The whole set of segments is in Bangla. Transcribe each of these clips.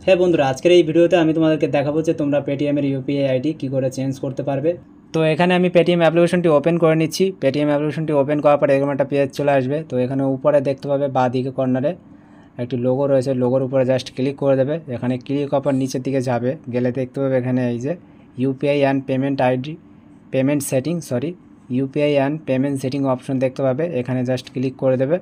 হ্যাঁ বন্ধুরা, আজকের এই ভিডিওতে আমি তোমাদেরকে দেখাবো যে তোমরা পেটিএমের ইউপিআই আইডি কী করে চেঞ্জ করতে পারবে। তো এখানে আমি পেটিএম অ্যাপ্লিকেশনটি ওপেন করে নিচ্ছি। পেটিএম অ্যাপ্লিকেশনটি ওপেন করার পরে এরকম একটা পেজ চলে আসবে। তো এখানে উপরে দেখতে পাবে বাঁদিকে কর্নারে একটি লোগো রয়েছে, লোগোর উপরে জাস্ট ক্লিক করে দেবে। এখানে ক্লিক করার পর নিচের দিকে যাবে, গেলে দেখতে পাবে এখানে এই যে UPI and payment ID payment setting UPI and payment setting option দেখতে পাবে, এখানে জাস্ট ক্লিক করে দেবে।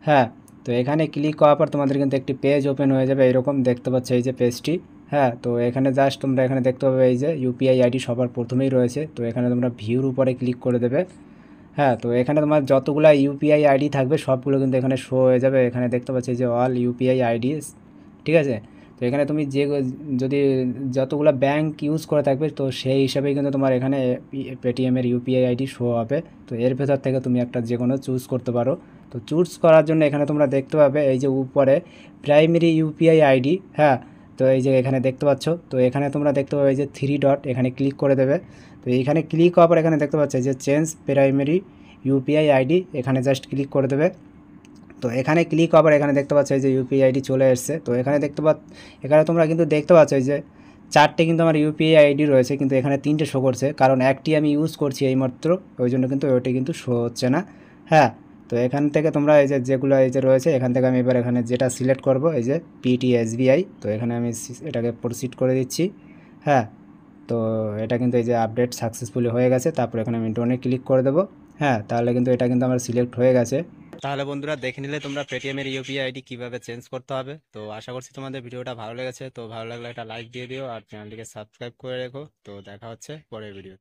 হ্যাঁ, তো এখানে ক্লিক করার পর তোমাদের কিন্তু একটি পেজ ওপেন হয়ে যাবে, এরকম দেখতে পাচ্ছ এই যে পেজটি। হ্যাঁ, তো এখানে জাস্ট তোমরা এখানে দেখতে পাবে এই যে ইউপিআই আইডি সবার প্রথমেই রয়েছে। তো এখানে তোমরা ভিউর উপরে ক্লিক করে দেবে। হ্যাঁ, তো এখানে তোমার যতগুলো ইউপিআই আইডি থাকবে সবগুলো কিন্তু এখানে শো হয়ে যাবে। এখানে দেখতে পাচ্ছি যে অল ইউপিআই আইডিস, ঠিক আছে। তো এখানে তুমি যে যদি যতগুলো ব্যাংক ইউজ করে থাকবে তো সেই হিসাবেই কিন্তু তোমার এখানে পেটিএমের ইউপিআই আইডি শো হবে। তো এর ভেতর থেকে তুমি একটা যে কোনো চুজ করতে পারো। তো চুজ করার জন্য এখানে তোমরা দেখতে পাবে এই যে উপরে প্রাইমারি ইউপিআই আইডি। হ্যাঁ, তো এই যে এখানে দেখতে পাচ্ছ, তো এখানে তোমরা দেখতে পাবে এই যে থ্রি ডট, এখানে ক্লিক করে দেবে। তো এইখানে ক্লিক করার পর এখানে দেখতে পাচ্ছ যে চেঞ্জ প্রাইমারি ইউপিআই আইডি, এখানে জাস্ট ক্লিক করে দেবে। তো এখানে ক্লিক করার পর এখানে দেখতে পাচ্ছ এই যে ইউপিআই আইডি চলে এসছে। তো এখানে এখানে তোমরা কিন্তু দেখতে পাচ্ছ এই যে চারটে কিন্তু আমার ইউপিআই আইডি রয়েছে, কিন্তু এখানে তিনটে শো করছে, কারণ একটি আমি ইউজ করছি এইমাত্র, ওই জন্য কিন্তু ওইটি কিন্তু শো হচ্ছে না। হ্যাঁ, তো এখান থেকে তোমরা এই যে যেগুলো এই যে রয়েছে এখান থেকে আমি এবার এখানে যেটা সিলেক্ট করব এই যে পিটিএসবিআই, তো এখানে আমি এটাকে প্রসিড করে দিচ্ছি। হ্যাঁ, তো এটা কিন্তু এই যে আপডেট সাকসেসফুলি হয়ে গেছে। তারপর এখানে আমি ডোনে ক্লিক করে দেবো। হ্যাঁ, তাহলে কিন্তু এটা কিন্তু আমার সিলেক্ট হয়ে গেছে। তাহলে বন্ধুরা দেখে নিলে তোমরা পেটিএমের ইউপিআই আইডি কীভাবে চেঞ্জ করতে হবে। তো আশা করছি তোমাদের ভিডিওটা ভালো লেগেছে। তো ভালো লাগলে একটা লাইক দিয়ে দিও আর চ্যানেলটিকে সাবস্ক্রাইব করে রেখো। তো দেখা হচ্ছে পরের ভিডিও।